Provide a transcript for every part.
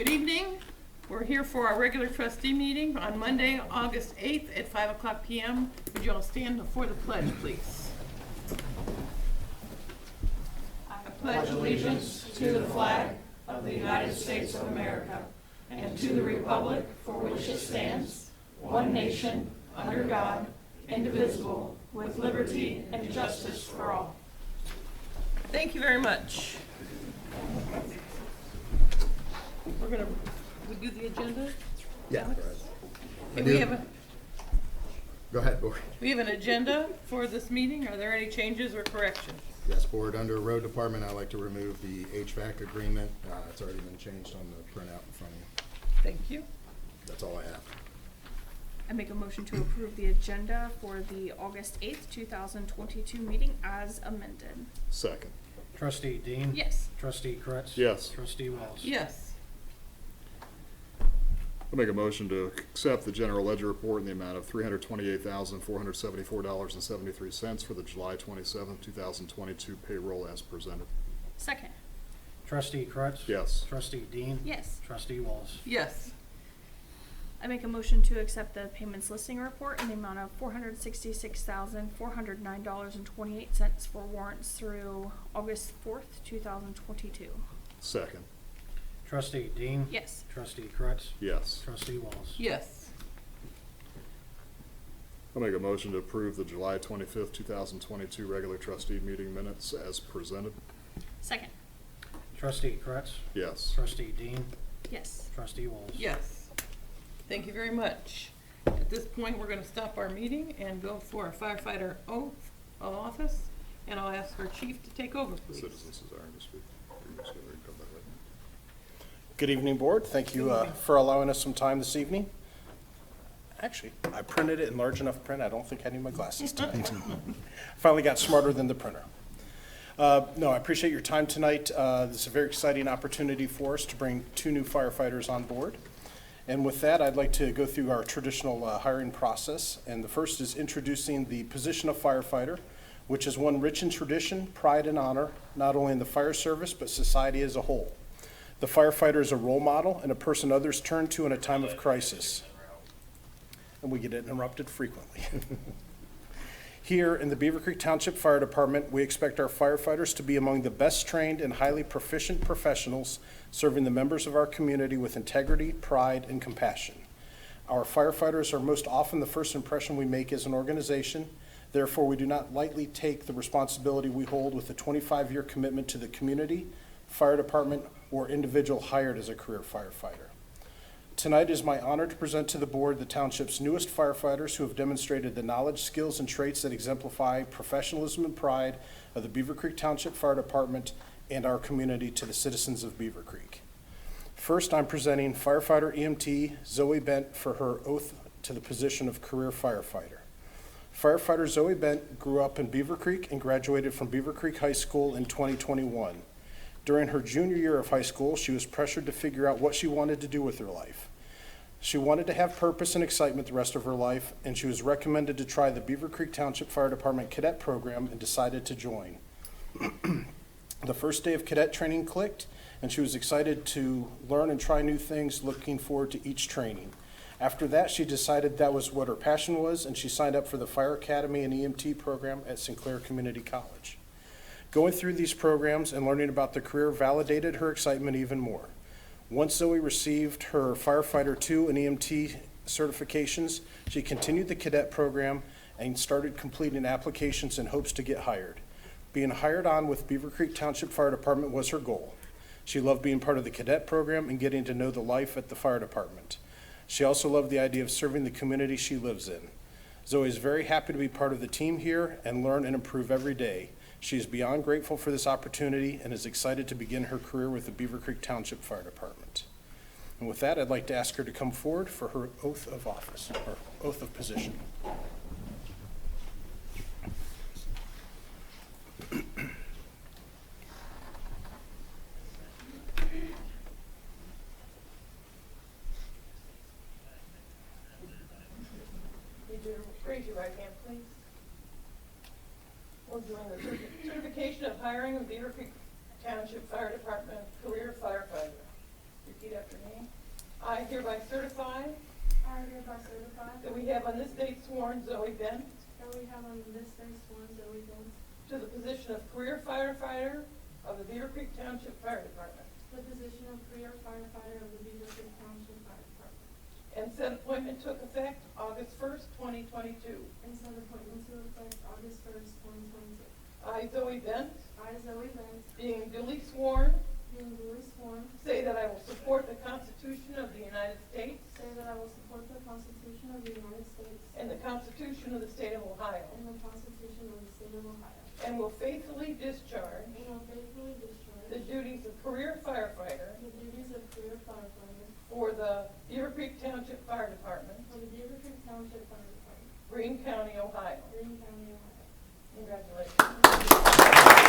Good evening. We're here for our regular trustee meeting on Monday, August 8th at 5 o'clock p.m. Would you all stand for the pledge, please? I pledge allegiance to the flag of the United States of America and to the republic for which it stands, one nation, under God, indivisible, with liberty and justice for all. Thank you very much. We're going to do the agenda? Yeah. Okay, Go ahead, Board. we have an agenda for this meeting. Are there any changes or corrections? Yes, Board. Under Road Department, I'd like to remove the HVAC agreement. It's already been changed on the printout in front of you. Thank you. That's all I have. I make a motion to approve the agenda for the August 8th, 2022 meeting as amended. Second. Trustee Dean? Yes. Trustee Kretz? Yes. Trustee Wells? Yes. I'll make a motion to accept the general ledger report in the amount of $328,474.73 for the July 27th, 2022 payroll as presented. Second. Trustee Kretz? Yes. Trustee Dean? Yes. Trustee Wells? Yes. I make a motion to accept the payments listing report in the amount of $466,409.28 for warrants through August 4th, 2022. Second. Trustee Dean? Yes. Trustee Kretz? Yes. Trustee Wells? Yes. I'll make a motion to approve the July 25th, 2022 regular trustee meeting minutes as presented. Second. Trustee Kretz? Yes. Trustee Dean? Yes. Trustee Wells? Yes. Thank you very much. At this point, we're going to stop our meeting and go for a firefighter oath of office, and I'll ask our chief to take over, please. Citizens desiring to speak. Good evening, Board. Thank you for allowing us some time this evening. Actually, I printed it in large enough print. I don't think I need my glasses tonight. Finally got smarter than the printer. No, I appreciate your time tonight. This is a very exciting opportunity for us to bring 2 new firefighters on board. And with that, I'd like to go through our traditional hiring process. And the first is introducing the position of firefighter, which is one rich in tradition, pride, and honor, not only in the fire service, but society as a whole. The firefighter is a role model and a person others turn to in a time of crisis. And we get interrupted frequently. Here in the Beavercreek Township Fire Department, we expect our firefighters to be among the best trained and highly proficient professionals serving the members of our community with integrity, pride, and compassion. Our firefighters are most often the first impression we make as an organization. Therefore, we do not lightly take the responsibility we hold with a 25-year commitment to the community, fire department, or individual hired as a career firefighter. Tonight it is my honor to present to the board the township's newest firefighters who have demonstrated the knowledge, skills, and traits that exemplify professionalism and pride of the Beavercreek Township Fire Department and our community to the citizens of Beavercreek. First, I'm presenting Firefighter Emt Zoe Bent for her oath to the position of career firefighter. Firefighter Zoe Bent grew up in Beavercreek and graduated from Beavercreek High School in 2021. During her junior year of high school, she was pressured to figure out what she wanted to do with her life. She wanted to have purpose and excitement the rest of her life, and she was recommended to try the Beavercreek Township Fire Department cadet program and decided to join. The first day of cadet training clicked, and she was excited to learn and try new things, looking forward to each training. After that, she decided that was what her passion was, and she signed up for the Fire Academy and EMT program at Sinclair Community College. Going through these programs and learning about the career validated her excitement even more. Once Zoe received her Firefighter 2 and EMT certifications, she continued the cadet program and started completing applications in hopes to get hired. Being hired on with Beavercreek Township Fire Department was her goal. She loved being part of the cadet program and getting to know the life at the fire department. She also loved the idea of serving the community she lives in. Zoe is very happy to be part of the team here and learn and improve every day. She is beyond grateful for this opportunity and is excited to begin her career with the Beavercreek Township Fire Department. And with that, I'd like to ask her to come forward for her oath of office, or oath of position. Raise your right hand, please. We're doing the certification of hiring of Beavercreek Township Fire Department career firefighter. Repeat after me. I hereby certify I hereby certify that we have on this date sworn Zoe Bent that we have on this day sworn Zoe Bent to the position of career firefighter of the Beavercreek Township Fire Department, to the position of career firefighter of the Beavercreek Township Fire Department, and said appointment took effect August 1st, 2022. and said appointment to effect August 1st, 2022. I, Zoe Bent, I, Zoe Bent, being duly sworn, being duly sworn, say that I will support the Constitution of the United States say that I will support the Constitution of the United States and the Constitution of the State of Ohio, and the Constitution of the State of Ohio, and will faithfully discharge and will faithfully discharge the duties of career firefighter the duties of career firefighter for the Beavercreek Township Fire Department, for the Beavercreek Township Fire Department, Greene County, Ohio. Greene County, Ohio. Congratulations.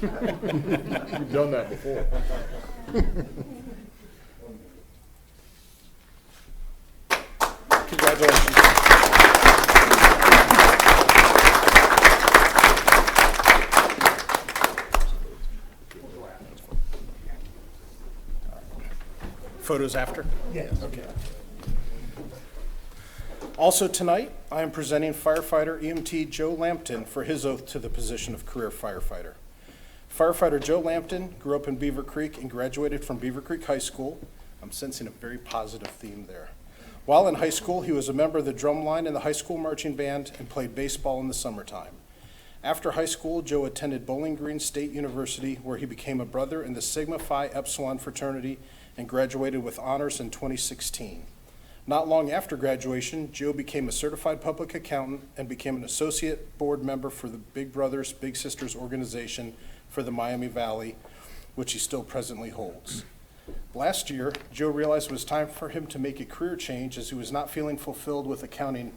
You've done that before. Congratulations. Photos after? Yes. Okay. Also tonight, I am presenting firefighter EMT Joe Lampton for his oath to the position of career firefighter. Firefighter Joe Lampton grew up in Beaver Creek and graduated from Beaver Creek High School. I'm sensing a very positive theme there. While in high school, he was a member of the drum line in the high school marching band and played baseball in the summertime. After high school, Joe attended Bowling Green State University, where he became a brother in the Sigma Phi Epsilon fraternity and graduated with honors in 2016. Not long after graduation, Joe became a certified public accountant and became an associate board member for the Big Brothers Big Sisters organization for the Miami Valley, which he still presently holds. Last year, Joe realized it was time for him to make a career change as he was not feeling fulfilled with accounting.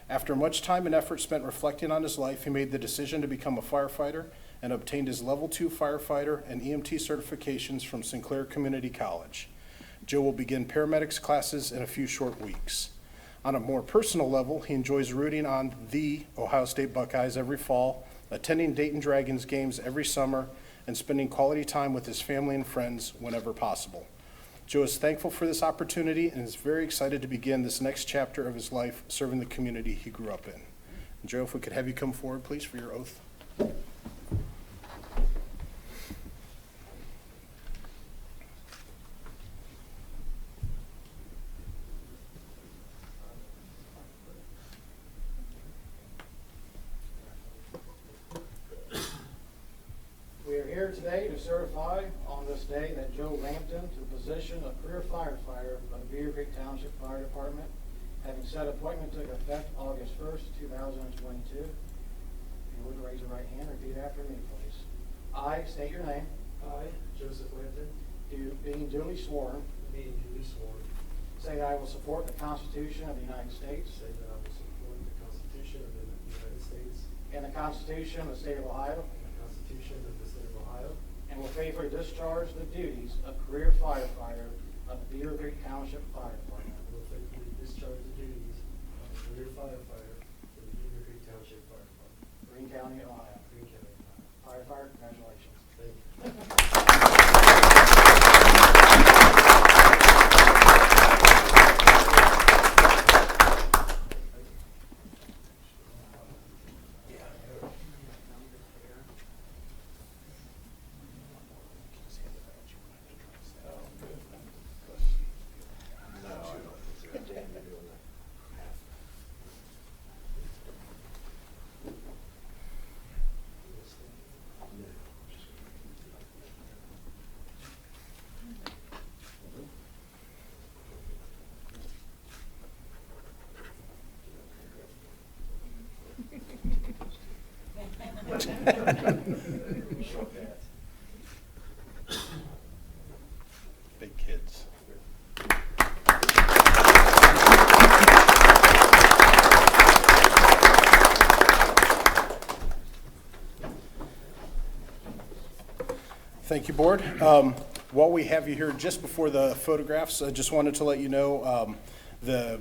After much time and effort spent reflecting on his life, he made the decision to become a firefighter and obtained his Level 2 firefighter and EMT certifications from Sinclair Community College. Joe will begin paramedics classes in a few short weeks. On a more personal level, he enjoys rooting on the Ohio State Buckeyes every fall, attending Dayton Dragons games every summer, and spending quality time with his family and friends whenever possible. Joe is thankful for this opportunity and is very excited to begin this next chapter of his life serving the community he grew up in. Joe, if we could have you come forward, please, for your oath. We are here today to certify on this day that Joe Lampton to the position of career firefighter of the Beavercreek Township Fire Department, having said appointment took effect August 1st, 2022. If you would raise your right hand, repeat after me, please. I state your name. I, Joseph Lampton, Being duly sworn, being duly sworn, say I will support the Constitution of the United States say that I will support the Constitution of the United States and the Constitution of the State of Ohio, and the Constitution of the State of Ohio, and will faithfully discharge the duties of career firefighter of the Beavercreek Township Fire Department, and will faithfully discharge the duties of a career firefighter for the Beavercreek Township Fire Department, Greene County, Ohio. Greene County, Ohio. Firefighter, congratulations. Big kids. Thank you, Board. While we have you here, just before the photographs, I just wanted to let you know the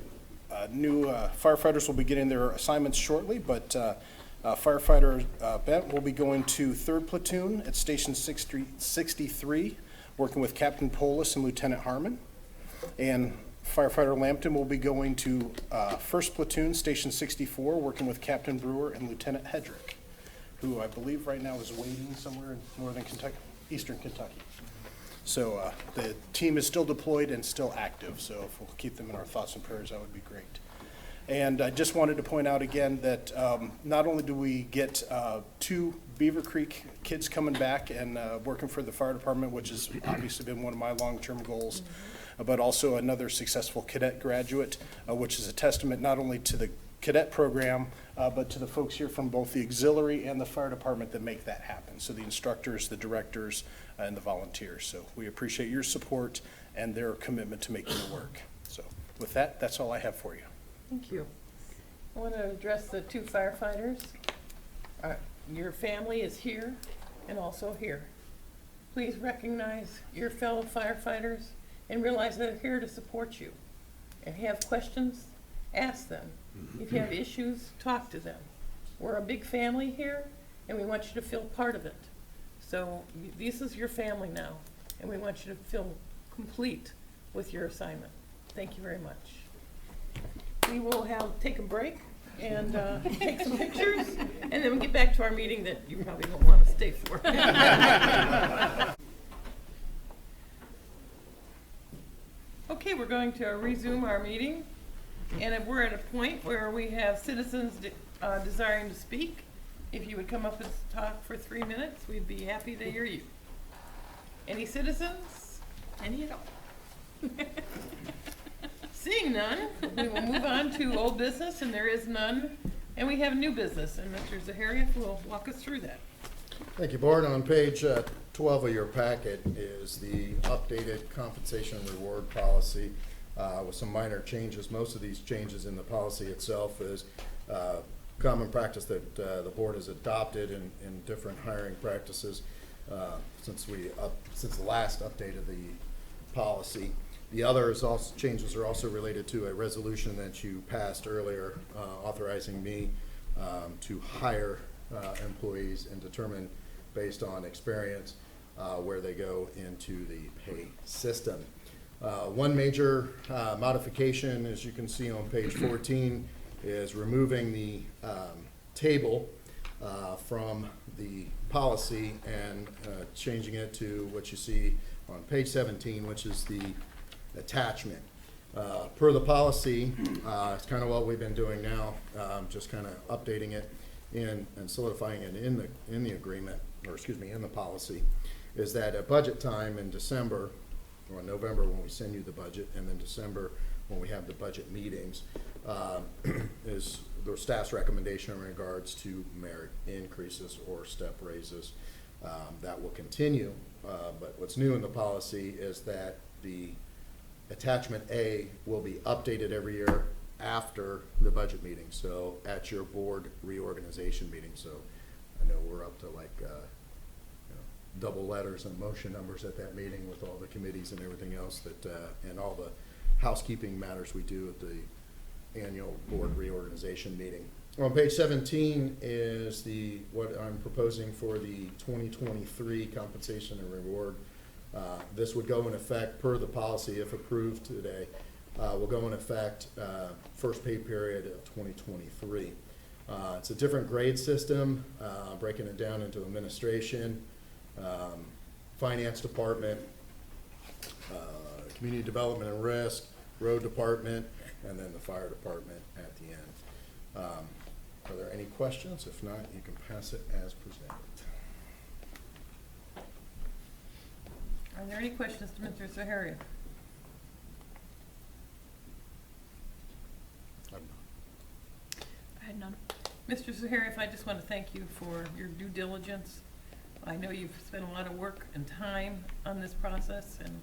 new firefighters will be getting their assignments shortly, but Firefighter Bent will be going to 3rd Platoon at Station 63, working with Captain Polis and Lieutenant Harmon. And Firefighter Lampton will be going to 1st Platoon, Station 64, working with Captain Brewer and Lieutenant Hedrick, who I believe right now is waiting somewhere in northern Kentucky, eastern Kentucky. So the team is still deployed and still active, so if we'll keep them in our thoughts and prayers, that would be great. And I just wanted to point out again that not only do we get 2 Beavercreek kids coming back and working for the fire department, which has obviously been one of my long-term goals, but also another successful cadet graduate, which is a testament not only to the cadet program, but to the folks here from both the auxiliary and the fire department that make that happen. So the instructors, the directors, and the volunteers. So we appreciate your support and their commitment to making it work. So with that, that's all I have for you. Thank you. I want to address the 2 firefighters. Your family is here and also here. Please recognize your fellow firefighters and realize they're here to support you. If you have questions, ask them. If you have issues, talk to them. We're a big family here, and we want you to feel part of it. So this is your family now, and we want you to feel complete with your assignment. Thank you very much. We will take a break and take some pictures, and then we'll get back to our meeting that you probably don't want to stay for. Okay, we're going to resume our meeting, and we're at a point where we have citizens desiring to speak. If you would come up and talk for 3 minutes, we'd be happy to hear you. Any citizens? Any at all? Seeing none, we will move on to old business, and there is none. And we have new business, and Mr. Zaharian will walk us through that. Thank you, Board. On page 12 of your packet is the updated compensation and reward policy with some minor changes. Most of these changes in the policy itself is common practice that the board has adopted in different hiring practices since the last update of the policy. The other changes are also related to a resolution that you passed earlier authorizing me to hire employees and determine based on experience where they go into the pay system. One major modification, as you can see on page 14, is removing the table from the policy and changing it to what you see on page 17, which is the attachment. Per the policy, it's kind of what we've been doing now, just kind of updating it and solidifying it in the agreement, or excuse me, in the policy, is that at budget time in December, or November when we send you the budget, and then December when we have the budget meetings, is the staff's recommendation in regards to merit increases or step raises. That will continue, but what's new in the policy is that the attachment A will be updated every year after the budget meeting, so at your board reorganization meeting. So I know we're up to like double letters and motion numbers at that meeting with all the committees and everything else that and all the housekeeping matters we do at the annual board reorganization meeting. On page 17 is what I'm proposing for the 2023 compensation and reward. This would go in effect per the policy if approved today. Will go in effect first pay period of 2023. It's a different grade system, breaking it down into administration, finance department, community development and risk, road department, and then the fire department at the end. Are there any questions? If not, you can pass it as presented. Are there any questions to Mr. Zaharia? I had none. Mr. Zaharia, I just want to thank you for your due diligence. I know you've spent a lot of work and time on this process, and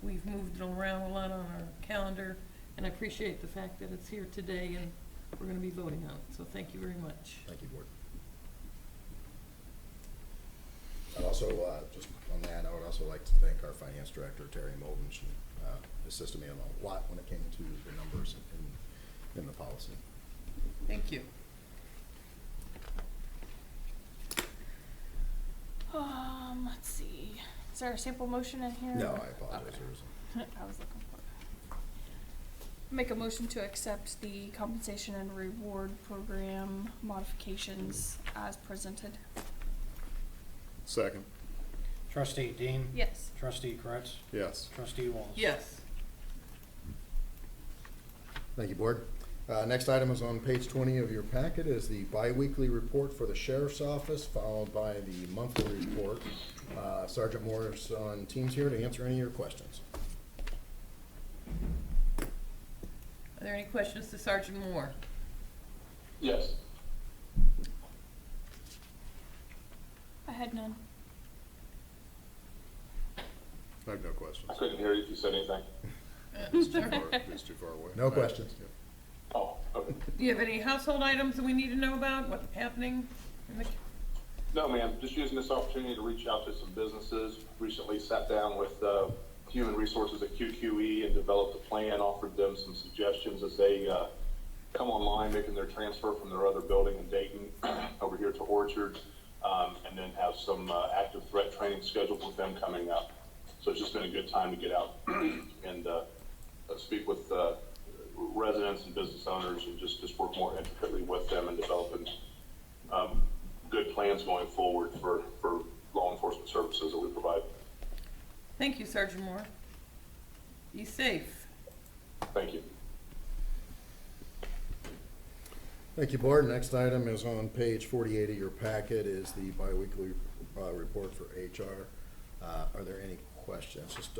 we've moved it around a lot on our calendar, and I appreciate the fact that it's here today and we're going to be voting on it. So thank you very much. Thank you, Board. I'd also, just on that, I would also like to thank our finance director, Terry Molden. She assisted me a lot when it came to the numbers in the policy. Thank you. Let's see. Is there a sample motion in here? No, I apologize. Okay. There was I was looking for it. Make a motion to accept the compensation and reward program modifications as presented. Second. Trustee Dean? Yes. Trustee Kretz? Yes. Trustee Wallace? Yes. Thank you, Board. Next item is on page 20 of your packet is the biweekly report for the Sheriff's Office, followed by the monthly report. Sergeant Moore's on Teams here to answer any of your questions. Are there any questions to Sergeant Moore? Yes. I had none. I have no questions. I couldn't hear you if you said anything. It's too far, it's too far away. No questions. Oh, okay. Do you have any household items that we need to know about? What's happening in the No, ma'am, just using this opportunity to reach out to some businesses. Recently sat down with Human Resources at QQE and developed a plan, offered them some suggestions as they come online, making their transfer from their other building in Dayton over here to Orchard, and then have some active threat training scheduled with them coming up. So it's just been a good time to get out and speak with residents and business owners and just work more intricately with them and developing good plans going forward for law enforcement services that we provide. Thank you, Sergeant Moore. Be safe. Thank you. Thank you, Board. Next item is on page 48 of your packet is the biweekly report for HR. Are there any questions? Just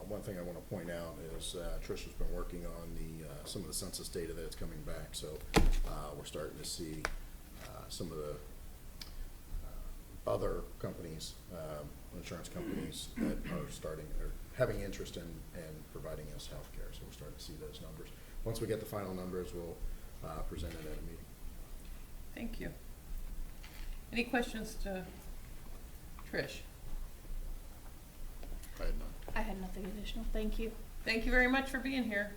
one thing I want to point out is Tricia's been working on some of the census data that's coming back, so we're starting to see some of the other companies, insurance companies that are having interest in providing us health care, so we're starting to see those numbers. Once we get the final numbers, we'll present it at a meeting. Thank you. Any questions to Trish? I had none. I had nothing additional. Thank you. Thank you very much for being here.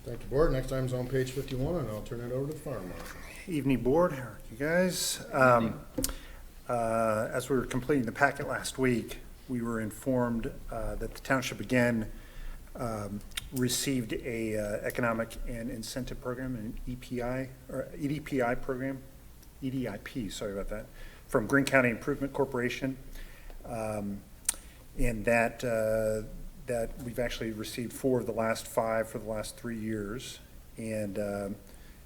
Thank you, Board. Next item's on page 51, and I'll turn it over to the Fire Marshal. Evening, Board. How are you guys? As we were completing the packet last week, we were informed that the township again received a economic and incentive program, an EDPI program, EDIP, sorry about that, from Greene County Improvement Corporation, and that we've actually received 4 of the last 5 for the last 3 years, and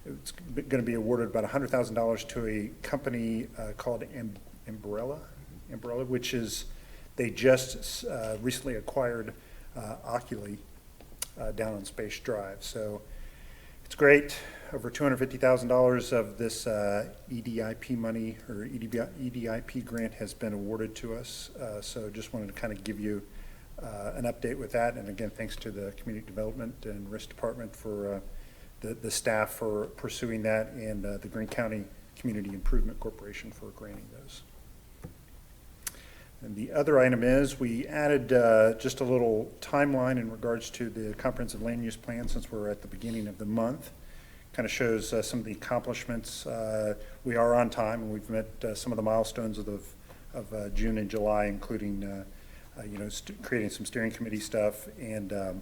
it's going to be awarded about $100,000 to a company called Umbrella, which is, they just recently acquired Oculi down on Space Drive. So it's great. Over $250,000 of this EDIP money or EDIP grant has been awarded to us. So just wanted to kind of give you an update with that. And again, thanks to the Community Development and Risk Department for the staff for pursuing that, and the Greene County Community Improvement Corporation for granting those. And the other item is we added just a little timeline in regards to the comprehensive land use plan, since we're at the beginning of the month. kind of shows some of the accomplishments. We are on time, and we've met some of the milestones of June and July, including creating some steering committee stuff and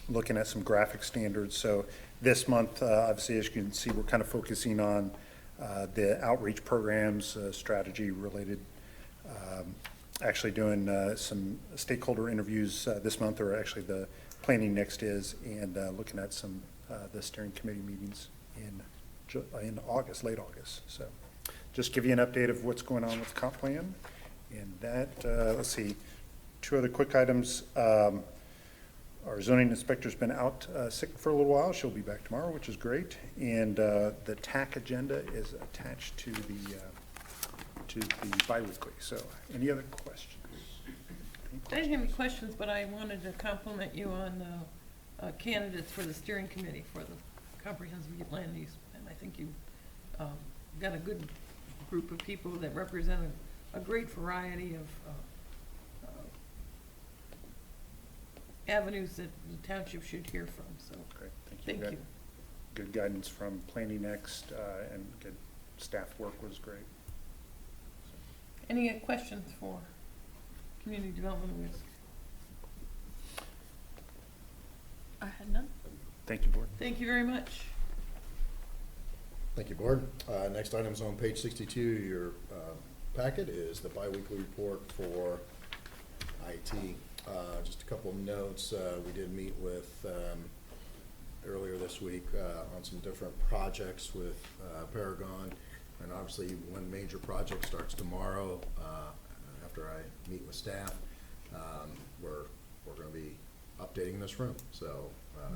looking at some graphic standards. So this month, obviously, as you can see, we're kind of focusing on the outreach programs, strategy related, actually doing some stakeholder interviews this month, or actually the planning next is, and looking at some the steering committee meetings in August, late August. So just give you an update of what's going on with the comp plan. And that, let's see, two other quick items. Our zoning inspector's been out sick for a little while. She'll be back tomorrow, which is great. And the TAC agenda is attached to the biweekly. So any other questions? I didn't have any questions, but I wanted to compliment you on candidates for the steering committee for the comprehensive land use. And I think you got a good group of people that represent a great variety of avenues that the township should hear from, so Great, thank you. Good guidance from Planning Next, and good staff work was great. Any questions for community development? I had none. Thank you, Board. Thank you very much. Thank you, Board. Next item is on page 62. Your packet is the biweekly report for IT. Just a couple of notes. We did meet with earlier this week on some different projects with Paragon, and obviously one major project starts tomorrow. After I meet with staff, we're going to be updating this room. So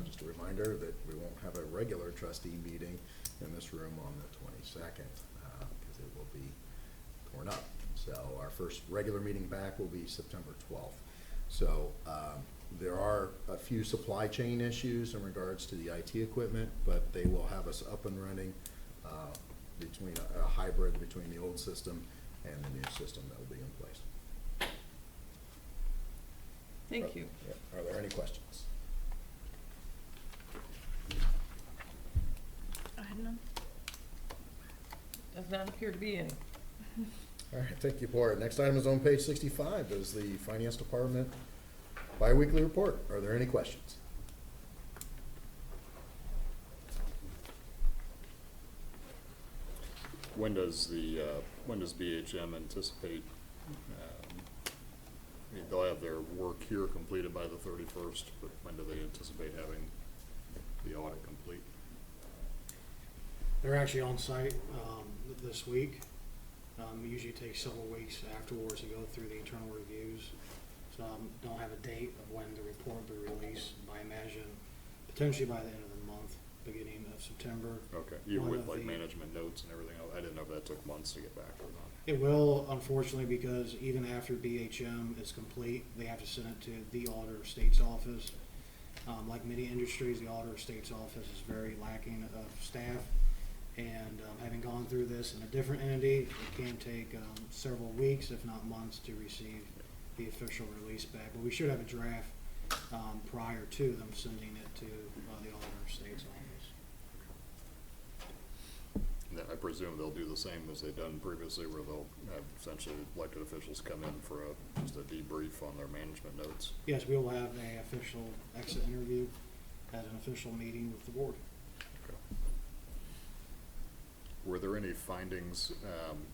just a reminder that we won't have a regular trustee meeting in this room on the 22nd because it will be torn up. So our first regular meeting back will be September 12th. So there are a few supply chain issues in regards to the IT equipment, but they will have us up and running between a hybrid between the old system and the new system that will be in place. Thank you. Are there any questions? I had none. Does not appear to be any. All right, thank you, Board. Next item is on page 65, is the Finance Department biweekly report. Are there any questions? When does BHM anticipate, they'll have their work here completed by the 31st, but when do they anticipate having the audit complete? They're actually on site this week. Usually takes several weeks afterwards to go through the internal reviews. So don't have a date of when the report will be released, but I imagine potentially by the end of the month, beginning of September. Okay, even with like management notes and everything else? I didn't know if that took months to get back or not. It will, unfortunately, because even after BHM is complete, they have to send it to the Auditor of State's office. Like many industries, the Auditor of State's office is very lacking of staff. And having gone through this in a different entity, it can take several weeks, if not months, to receive the official release back. But we should have a draft prior to them sending it to the Auditor of State's office. And I presume they'll do the same as they've done previously, where they'll have essentially elected officials come in for just a debrief on their management notes. Yes, we will have an official exit interview at an official meeting with the board. Okay. Were there any findings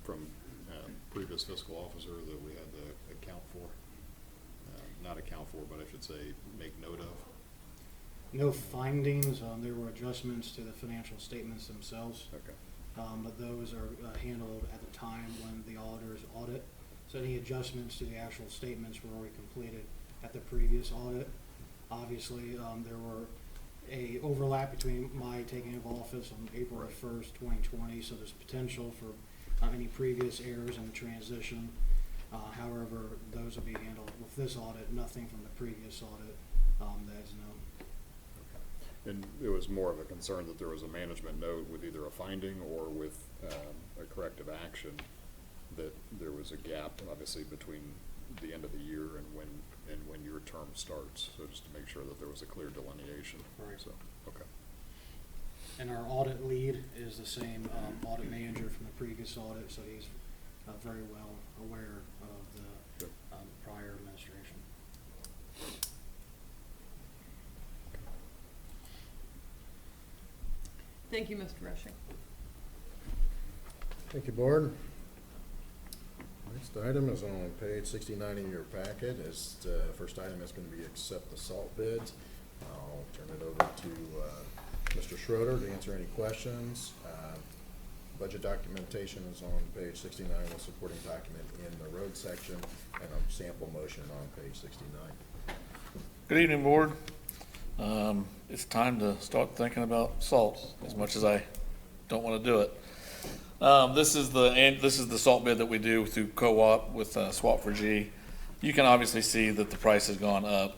from previous fiscal officer that we had to account for? Not account for, but I should say make note of? No findings. There were adjustments to the financial statements themselves. Okay. But those are handled at the time when the auditors audit. So any adjustments to the actual statements were already completed at the previous audit. Obviously, there were a overlap between my taking of office on April 1st, 2020, so there's potential for any previous errors in the transition. However, those will be handled with this audit, nothing from the previous audit that is known. And it was more of a concern that there was a management note with either a finding or with a corrective action, that there was a gap, obviously, between the end of the year and when your term starts. So just to make sure that there was a clear delineation. Right. So, okay. And our audit lead is the same audit manager from the previous audit, so he's very well aware of the prior administration. Thank you, Mr. Rushing. Thank you, Board. Next item is on page 69 in your packet. First item is going to be accept the salt bids. I'll turn it over to Mr. Schroeder to answer any questions. Budget documentation is on page 69 with supporting document in the road section and a sample motion on page 69. Good evening, Board. It's time to start thinking about salt, as much as I don't want to do it. This is the salt bid that we do through co-op with Swap for G. You can obviously see that the price has gone up.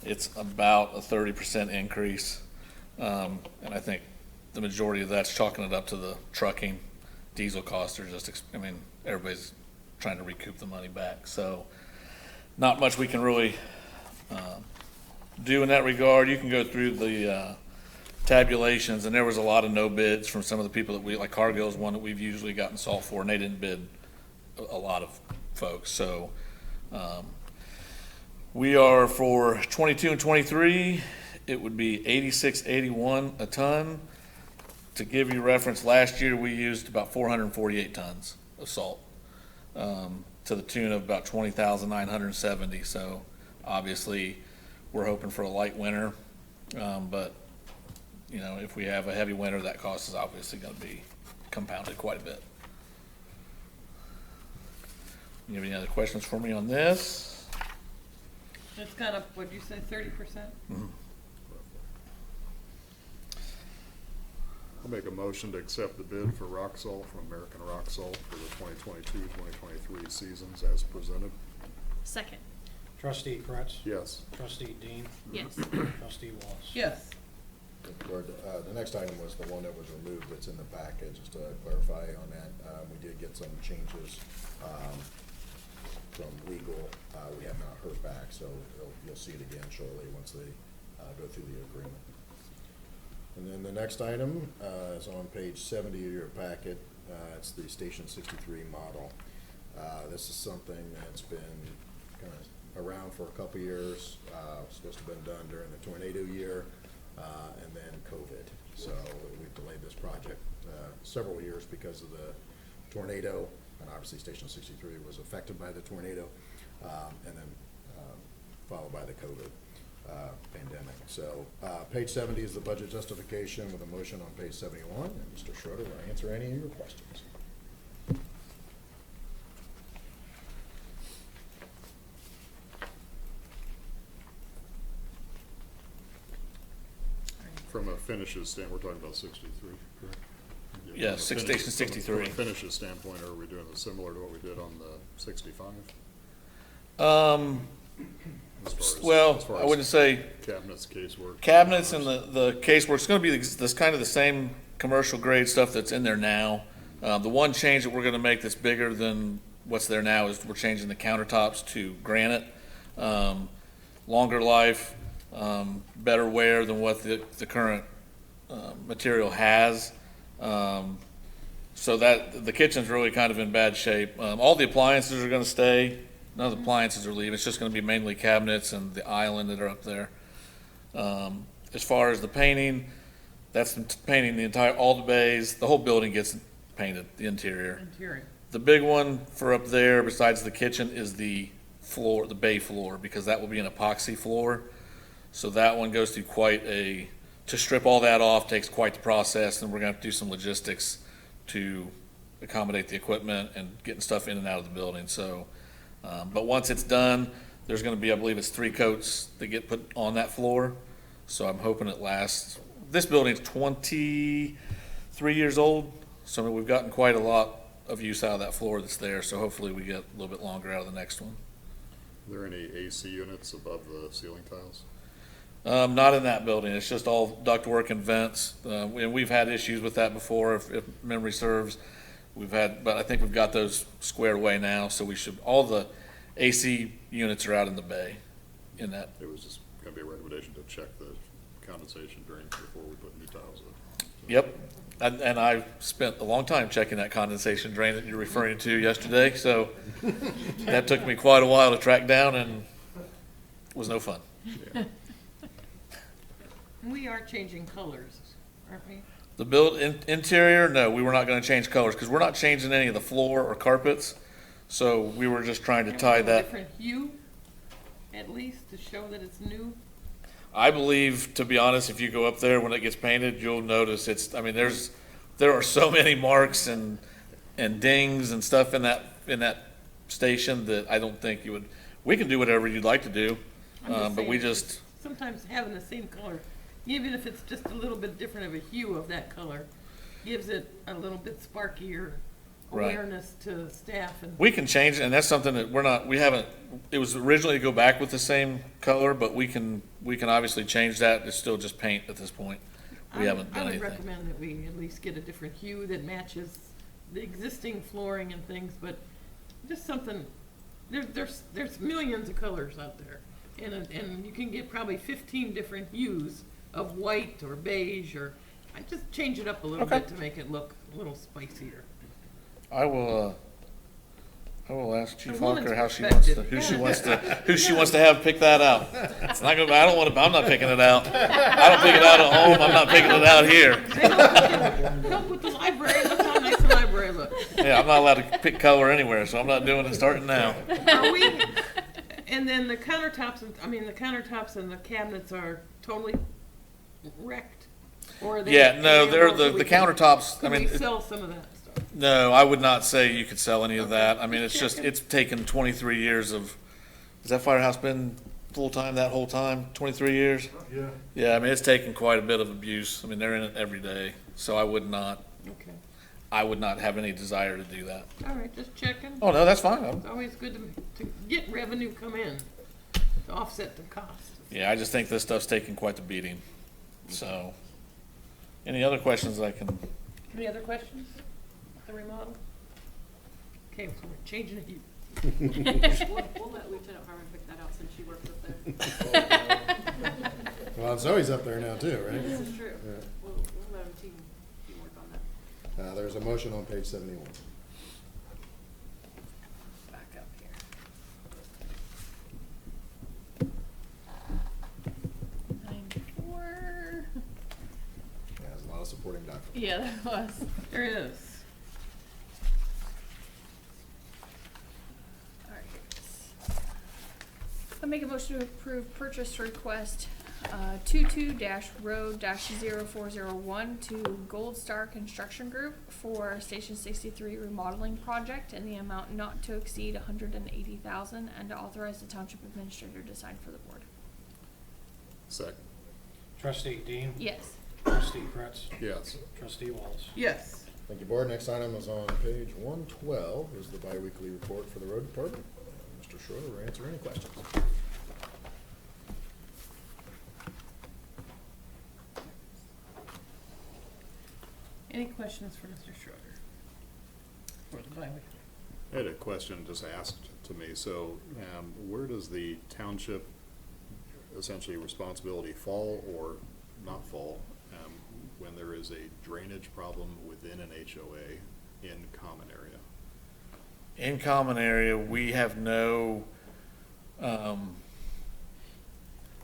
It's about a 30% increase, and I think the majority of that's chalking it up to the trucking. Diesel costs are just, everybody's trying to recoup the money back. So not much we can really do in that regard. You can go through the tabulations, and there was a lot of no bids from some of the people that like Cargill is one that we've usually gotten salt for, and they didn't bid a lot of folks. So we are for 22 and 23, it would be 86.81 a ton. To give you reference, last year we used about 448 tons of salt, to the tune of about 20,970. So obviously we're hoping for a light winter, but if we have a heavy winter, that cost is obviously going to be compounded quite a bit. You have any other questions for me on this? It's gone up, what'd you say, 30%? Mm-hmm. I'll make a motion to accept the bid for rock salt from American Rock Salt for the 2022-2023 seasons as presented. Second. Trustee Kretz? Yes. Trustee Dean? Yes. Trustee Wallace? Yes. Board, the next item was the one that was removed that's in the package. Just to clarify on that, we did get some changes from legal. We have not heard back, so you'll see it again shortly once they go through the agreement. And then the next item is on page 70 of your packet. It's the Station 63 model. This is something that's been kind of around for a couple years. Supposed to have been done during the tornado year, and then COVID. So we've delayed this project several years because of the tornado, and obviously Station 63 was affected by the tornado, and then followed by the COVID pandemic. So page 70 is the budget justification with a motion on page 71, and Mr. Schroeder will answer any of your questions. From a finishes standpoint, we're talking about 63, correct? Yeah, From a Station finish- 63. From a finishes standpoint, are we doing it similar to what we did on the 65? Well, I wouldn't say Cabinets, casework. cabinets and the casework. It's going to be this kind of the same commercial grade stuff that's in there now. The one change that we're going to make that's bigger than what's there now is we're changing the countertops to granite. Longer life, better wear than what the current material has. So that the kitchen's really kind of in bad shape. All the appliances are going to stay. None of the appliances are leaving. It's just going to be mainly cabinets and the island that are up there. As far as the painting, that's painting all the bays. The whole building gets painted, the interior. The big one for up there, besides the kitchen, is the floor, the bay floor, because that will be an epoxy floor. So that one goes through to strip all that off takes quite the process, and we're going to have to do some logistics to accommodate the equipment and getting stuff in and out of the building. So, but once it's done, there's going to be, I believe it's 3 coats that get put on that floor. So I'm hoping it lasts. This building's 23 years old, so we've gotten quite a lot of use out of that floor that's there. So hopefully we get a little bit longer out of the next one. Are there any AC units above the ceiling tiles? Not in that building. It's just all ductwork and vents. And we've had issues with that before, if memory serves. But I think we've got those squared away now. So all the AC units are out in the bay in that. It was just going to be a recommendation to check the condensation drain before we put new tiles in. Yep, and I spent a long time checking that condensation drain that you're referring to yesterday, so that took me quite a while to track down and was no fun. Yeah. We are changing colors, aren't we? The interior, no, we were not gonna change colors, because we're not changing any of the floor or carpets, so we were just trying to tie A that. different hue, at least, to show that it's new. I believe, to be honest, if you go up there when it gets painted, you'll notice there are so many marks and dings and stuff in that station that I don't think you would, we can do whatever you'd like to do, I'm just but we saying, just, sometimes having the same color, even if it's just a little bit different of a hue of that color, gives it a little bit sparkier Right. awareness to staff and. we can change it, and that's something that we haven't, it was originally to go back with the same color, but we can obviously change that. It's still just paint at this point. We haven't done I would anything. recommend that we at least get a different hue that matches the existing flooring and things, but just something, there's millions of colors out there. And you can get probably 15 different hues of white or beige, or, I just change it up a little Okay. bit to make it look a little spicier. I will ask Chief A woman's Hawker how she wants to, perspective. who she wants to have pick that out. It's not gonna, I'm not picking it out. I don't pick it out at home, I'm not picking it out here. Help with the library, look how nice the library looks. Yeah, I'm not allowed to pick color anywhere, so I'm not doing it starting now. Are we, and then the countertops and the cabinets are totally wrecked? Or are they? Yeah, no, they're able to- the countertops, I Can we mean, sell some of that stuff? no, I would not say you could sell any of that. I mean, it's Just just, checking. it's taken 23 years of, has that firehouse been full-time that whole time? 23 years? Yeah. Yeah, I mean, it's taken quite a bit of abuse. I mean, they're in it every day, so I would not have any desire to do that. All right, just checking. Oh, no, that's fine. It's always good to get revenue come in to offset the cost. Yeah, I just think this stuff's taking quite the beating, so. Any other questions I can, Any other questions? The remodel? Okay, so we're changing it. We'll let Lieutenant Harmon pick that out since she works up there. Well, Zoe's up there now too, right? This is true. Yeah. We'll let him teamwork on that. There's a motion on page 71. Back up here. Yeah, there's a lot of supporting documents. Yeah, that was. There it is. Alright. I make a motion to approve purchase request 22-road-0401 to Gold Star Construction Group for Station 63 remodeling project in the amount not to exceed $180,000 and to authorize the township administrator to sign for the board. Second. Trustee Dean? Yes. Trustee Kretz? Yes. Trustee Wallace? Yes. Thank you, Board. Next item is on page 112, is the biweekly report for the road department. Mr. Schroeder will answer any questions. Any questions for Mr. Schroeder? For the biweekly? I had a question just asked to me. So, where does the township essentially responsibility fall or not fall when there is a drainage problem within an HOA in common area? in common area, we have no, I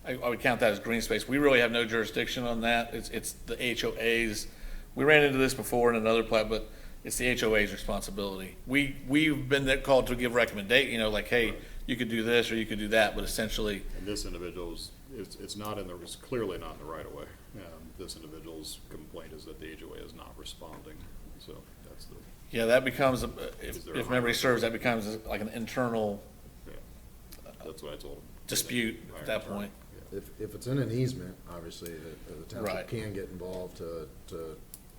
would count that as green space. We really have no jurisdiction on that. It's the HOA's. We ran into this before in another plat, but it's the HOA's responsibility. We've been there called to give recommendation, like, hey, you could do this or you could do that, but essentially. And this individual's, it's not in the, it's clearly not in the right of way. This individual's complaint is that the HOA is not responding, so that's the. Yeah, that becomes, Is there if a memory hierarchy? serves, that becomes like an internal Yeah, that's what I told him. dispute at that point. If it's in an easement, obviously, the township Right. can get involved to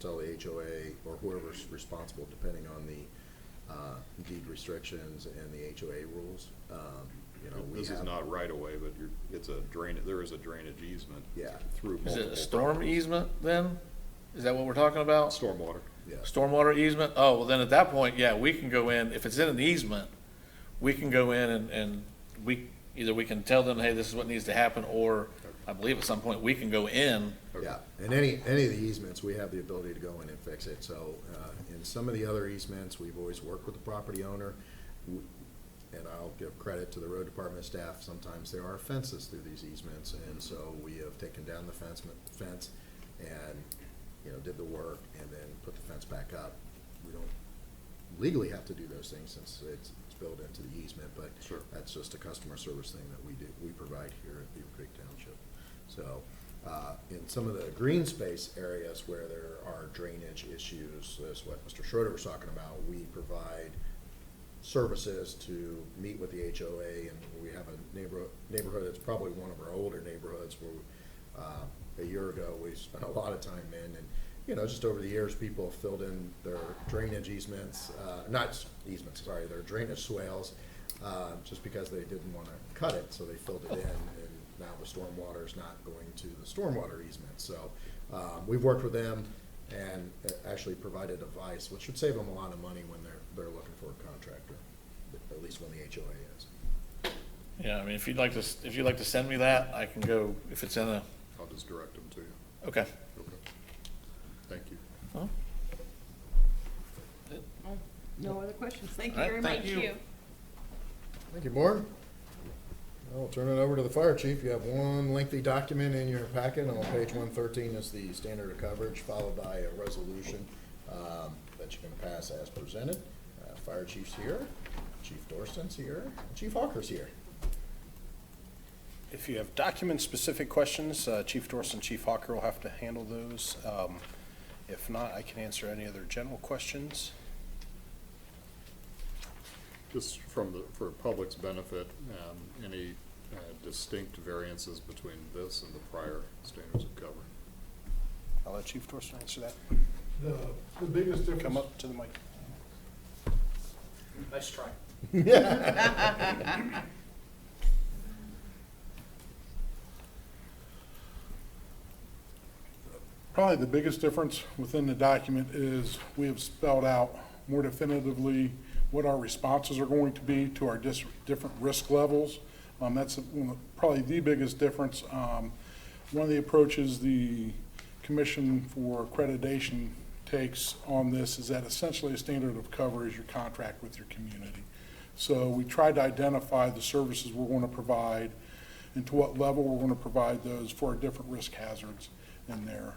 tell the HOA or whoever's responsible, depending on the deed restrictions and the HOA rules. This is not right away, but it's a there is a drainage easement. Yeah. Through Is multiple it a storm properties. easement then? Is that what we're talking about? Stormwater. Yeah. Stormwater easement? Oh, well then at that point, yeah, we can go in, if it's in an easement, we can go in and we can tell them, hey, this is what needs to happen, or I believe at some point we can go in. Yeah, and any of the easements, we have the ability to go in and fix it. So in some of the other easements, we've always worked with the property owner. And I'll give credit to the road department staff. Sometimes there are fences through these easements, and so we have taken down the fence and, you know, did the work and then put the fence back up. We don't legally have to do those things since it's built into the easement, but Sure. that's just a customer service thing that we provide here at Beavercreek Township. So, in some of the green space areas where there are drainage issues, that's what Mr. Schroeder was talking about, we provide services to meet with the HOA, and we have a neighborhood that's probably one of our older neighborhoods where, a year ago, we spent a lot of time in, and, you know, just over the years, people filled in their drainage easements, not easements, sorry, their drainage swales, just because they didn't want to cut it, so they filled it in, and now the stormwater is not going to the stormwater easement. So we've worked with them and actually provided advice, which should save them a lot of money when they're looking for a contractor, at least when the HOA is. Yeah, I mean, if you'd like to send me that, I can go, if it's in a, I'll just direct them to you. okay. Okay. Thank you. Huh? No other questions. Thank you All right, very thank much. you. Thank you, Board. I'll turn it over to the fire chief. You have one lengthy document in your packet. On page 113 is the standard of coverage, followed by a resolution that you can pass as presented. Fire chief's here, Chief Dorston's here, and Chief Hawker's here. If you have document-specific questions, Chief Dorston, Chief Hawker will have to handle those. If not, I can answer any other general questions. Just for public's benefit, any distinct variances between this and the prior standards of cover? I'll let Chief Dorston answer that. The biggest difference. Come up to the mic. Nice try. Probably the biggest difference within the document is we have spelled out more definitively what our responses are going to be to our different risk levels. That's probably the biggest difference. One of the approaches the Commission for Accreditation takes on this is that essentially a standard of cover is your contract with your community. So we try to identify the services we're going to provide and to what level we're going to provide those for our different risk hazards in there.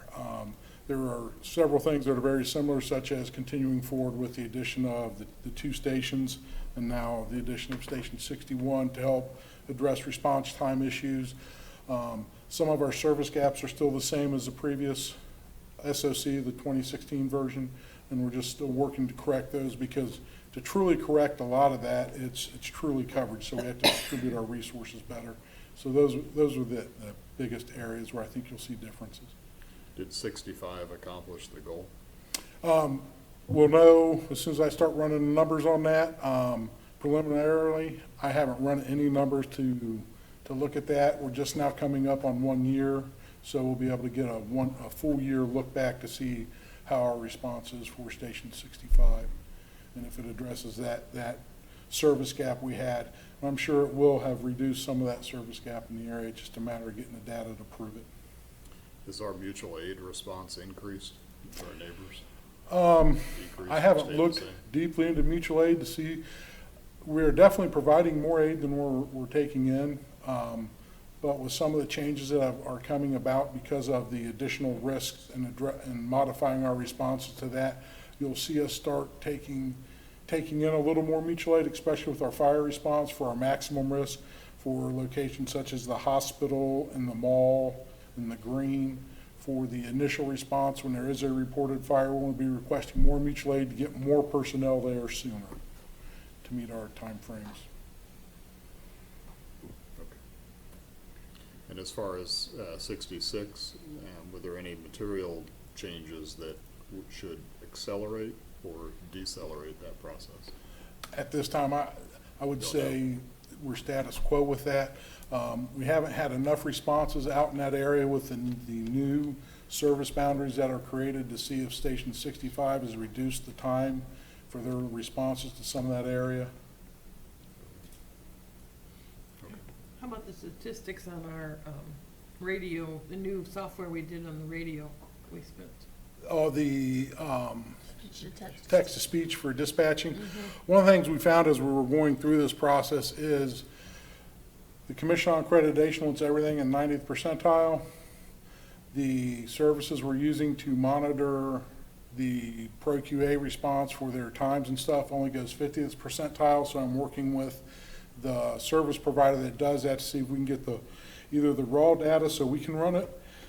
There are several things that are very similar, such as continuing forward with the addition of the 2 stations and now the addition of Station 61 to help address response time issues. Some of our service gaps are still the same as the previous SOC, the 2016 version, and we're just still working to correct those, because to truly correct a lot of that, it's truly coverage, so we have to distribute our resources better. So those are the biggest areas where I think you'll see differences. Did 65 accomplish the goal? We'll know as soon as I start running the numbers on that. Preliminarily, I haven't run any numbers to look at that. We're just now coming up on 1 year, so we'll be able to get a full year look back to see how our response is for Station 65, and if it addresses that service gap we had. I'm sure it will have reduced some of that service gap in the area. It's just a matter of getting the data to prove it. Is our mutual aid response increased to our neighbors? Decreased I or haven't stayed the looked same? deeply into mutual aid to see. We're definitely providing more aid than we're taking in, but with some of the changes that are coming about because of the additional risks and modifying our responses to that, you'll see us start taking in a little more mutual aid, especially with our fire response for our maximum risk for locations such as the hospital and the mall and the green. For the initial response, when there is a reported fire, we'll be requesting more mutual aid to get more personnel there sooner to meet our timeframes. Okay. And as far as 66, were there any material changes that should accelerate or decelerate that process? At this time, I would say we're status quo with that. We haven't had enough responses out in that area with the new service boundaries that are created to see if Station 65 has reduced the time for their responses to some of that area. How about the statistics on our radio, the new software we did on the radio, we spent. Oh, the Text. text-to-speech for dispatching. One of the things we found as we were going through this process is the Commission on Accreditation wants everything in 90th percentile. The services we're using to monitor the Pro QA response for their times and stuff only goes 50th percentile, so I'm working with the service provider that does that to see if we can get either the raw data so we can run it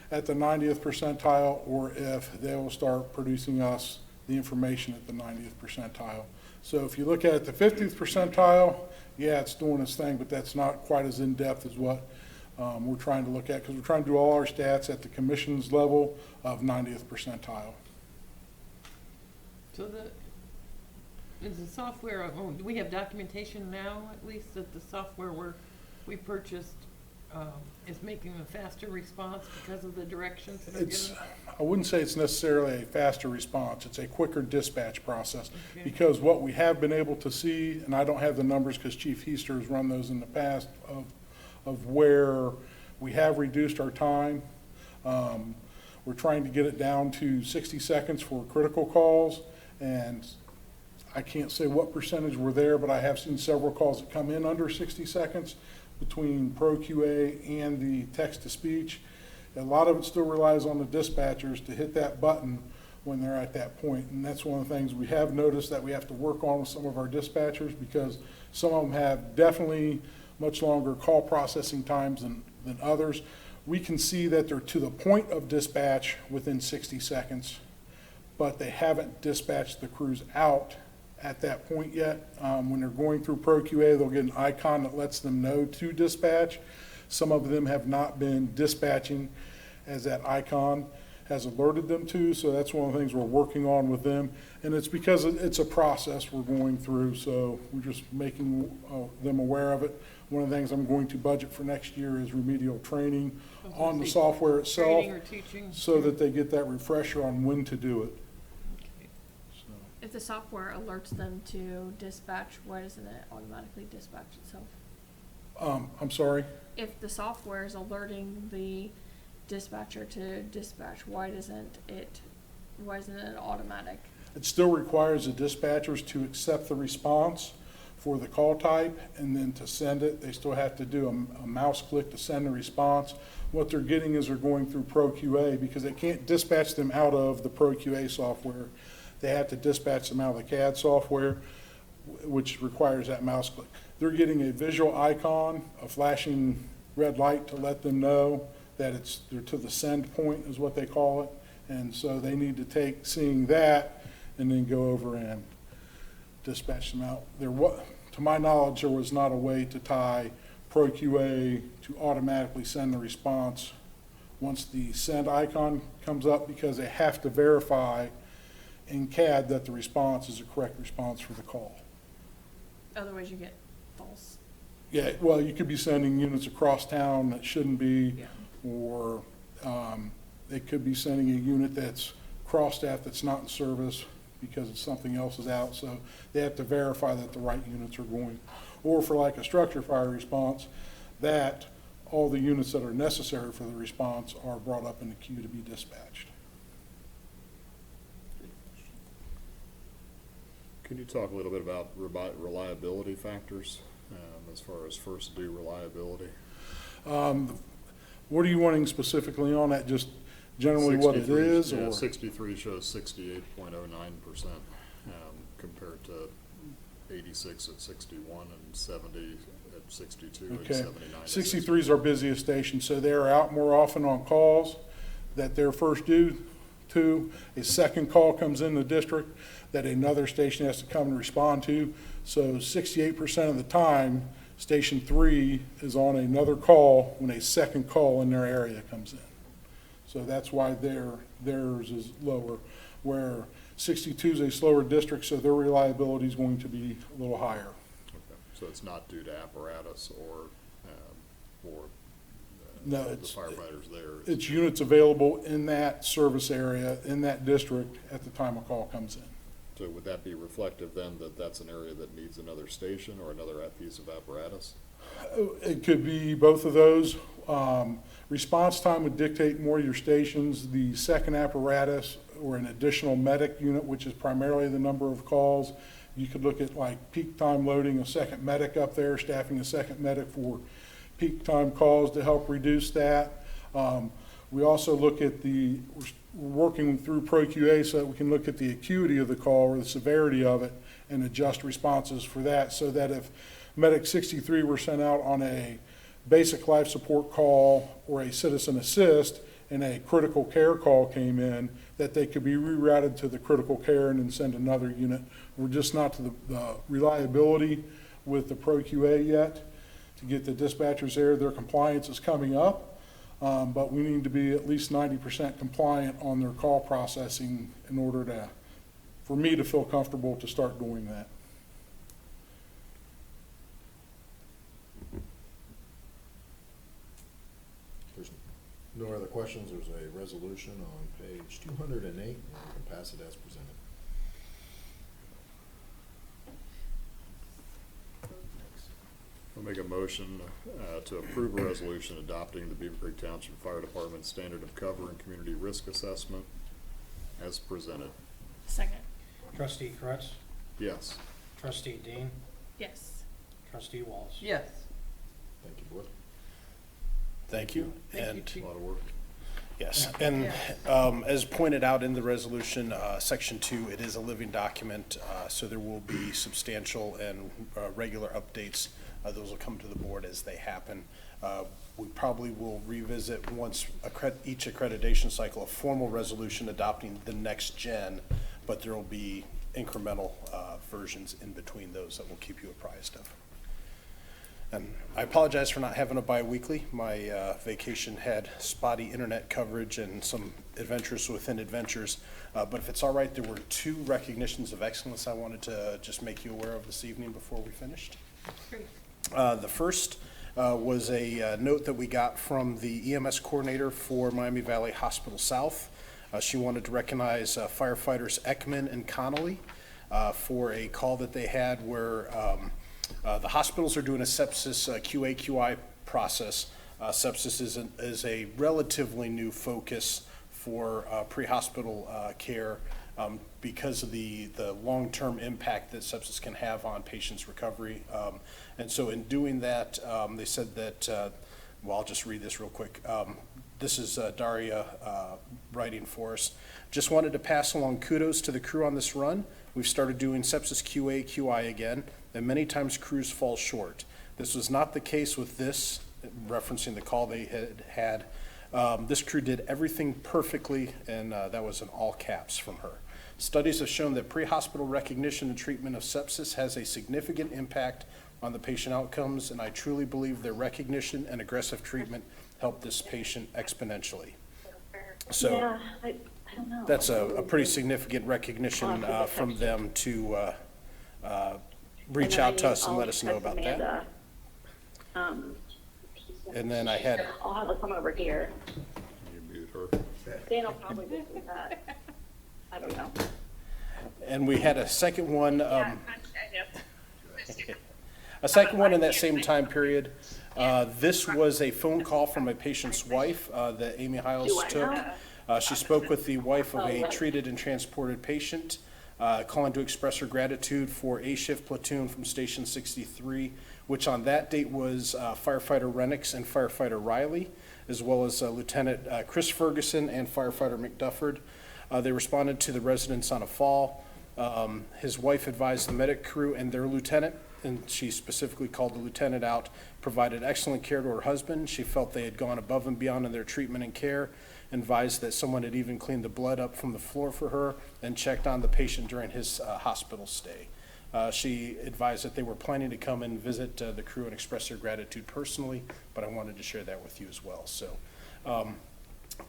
at the 90th percentile, or if they will start producing us the information at the 90th percentile. So if you look at the 50th percentile, yeah, it's doing its thing, but that's not quite as in-depth as what we're trying to look at, because we're trying to do all our stats at the commission's level of 90th percentile. So is the software, do we have documentation now, at least, that the software we purchased is making a faster response because of the directions that are given? I wouldn't say it's necessarily a faster response. It's a quicker dispatch process. Okay. Because what we have been able to see, and I don't have the numbers because Chief Heister has run those in the past, of where we have reduced our time. We're trying to get it down to 60 seconds for critical calls, and I can't say what percentage were there, but I have seen several calls that come in under 60 seconds between Pro QA and the text-to-speech. A lot of it still relies on the dispatchers to hit that button when they're at that point. And that's one of the things we have noticed that we have to work on with some of our dispatchers, because some of them have definitely much longer call processing times than others. We can see that they're to the point of dispatch within 60 seconds, but they haven't dispatched the crews out at that point yet. When they're going through Pro QA, they'll get an icon that lets them know to dispatch. Some of them have not been dispatching as that icon has alerted them to, so that's one of the things we're working on with them. And it's because it's a process we're going through, so we're just making them aware of it. One of the things I'm going to budget for next year is remedial training on the software itself, Training or teaching? so that they get that refresher on when to do it. Okay. So. If the software alerts them to dispatch, why doesn't it automatically dispatch itself? I'm sorry? If the software is alerting the dispatcher to dispatch, why isn't it automatic? It still requires the dispatchers to accept the response for the call type, and then to send it, they still have to do a mouse click to send the response. What they're getting is they're going through Pro QA, because they can't dispatch them out of the Pro QA software. They have to dispatch them out of the CAD software, which requires that mouse click. They're getting a visual icon, a flashing red light to let them know that they're to the send point, is what they call it. And so they need to take seeing that and then go over and dispatch them out. To my knowledge, there was not a way to tie Pro QA to automatically send the response once the send icon comes up, because they have to verify in CAD that the response is a correct response for the call. Otherwise you get false. Yeah, well, you could be sending units across town that shouldn't be, Yeah. or they could be sending a unit that's cross-staff that's not in service because something else is out, so they have to verify that the right units are going. Or for like a structure fire response, that all the units that are necessary for the response are brought up in the queue to be dispatched. Can you talk a little bit about reliability factors as far as first due reliability? What are you wanting specifically on that? Just generally what it is? Yeah, or 63 shows 68.09% compared to 86 at 61 and 70 at 62 and Okay. 79 at 63 is our busiest station, so they're out more often on calls that they're first due to. A second call comes in the district that another station has to come and respond to. So 68% of the time, Station 3 is on another call when a second call in their area comes in. So that's why theirs is lower, where 62 is a slower district, so their reliability is going to be a little higher. Okay. So it's not due to apparatus or No, the it's firefighters there. It's units available in that service area, in that district, at the time a call comes in. So would that be reflective then that that's an area that needs another station or another piece of apparatus? It could be both of those. Response time would dictate more of your stations. The second apparatus or an additional medic unit, which is primarily the number of calls. You could look at like peak time loading a second medic up there, staffing a second medic for peak time calls to help reduce that. We also look at we're working through ProQA so that we can look at the acuity of the call or the severity of it and adjust responses for that, so that if Medic 63 were sent out on a basic life support call or a citizen assist and a critical care call came in, that they could be rerouted to the critical care and then send another unit. We're just not to the reliability with the ProQA yet to get the dispatchers there. Their compliance is coming up, but we need to be at least 90% compliant on their call processing in order for me to feel comfortable to start doing that. There's no other questions. There's a resolution on page 208, and you can pass it as presented. I'll make a motion to approve a resolution adopting the Beavercreek Township Fire Department Standard of Cover and Community Risk Assessment as presented. Second. Trustee Kretz, Yes. Trustee Dean, Yes. Trustee Walls. Yes. Thank you, board. Thank you. Thank you, And Chief. A lot of work. yes, and as pointed out in the resolution, section 2, it is a living document, so there will be substantial and regular updates. Those will come to the board as they happen. We probably will revisit once each accreditation cycle a formal resolution adopting the next gen, but there will be incremental versions in between those that we'll keep you apprised of. And I apologize for not having a bi-weekly. My vacation had spotty internet coverage and some adventures within adventures. But if it's all right, there were 2 recognitions of excellence I wanted to just make you aware of this evening before we finished. Great. The first was a note that we got from the EMS coordinator for Miami Valley Hospital South. She wanted to recognize firefighters Ekman and Connolly for a call that they had where the hospitals are doing a sepsis QA/QI process. Sepsis is a relatively new focus for pre-hospital care because of the long-term impact that sepsis can have on patients' recovery. And so in doing that, they said that, well, I'll just read this real quick. This is Daria writing for us. Just wanted to pass along kudos to the crew on this run. We've started doing sepsis QA/QI again, and many times crews fall short. This was not the case with this, referencing the call they had. This crew did everything perfectly, and that was in all caps from her. Studies have shown that pre-hospital recognition and treatment of sepsis has a significant impact on the patient outcomes, and I truly believe their recognition and aggressive treatment helped this patient exponentially. So Yeah, I don't know. that's a pretty significant recognition from them to reach out to us and let us know about that. And then I had, I'll have her come over here. You mute her. Dan will probably just do that. I don't know. and we had a second one, I do. a second one in that same time period. This was a phone call from a patient's wife that Amy Hiles Do I took. know? She spoke with the wife of a treated and transported patient, calling to express her gratitude for A Shift Platoon from Station 63, which on that date was Firefighter Renix and Firefighter Riley, as well as Lieutenant Chris Ferguson and Firefighter McDufford. They responded to the residents on a fall. His wife advised the medic crew and their lieutenant, and she specifically called the lieutenant out, provided excellent care to her husband. She felt they had gone above and beyond in their treatment and care, advised that someone had even cleaned the blood up from the floor for her and checked on the patient during his hospital stay. She advised that they were planning to come and visit the crew and express their gratitude personally, but I wanted to share that with you as well. So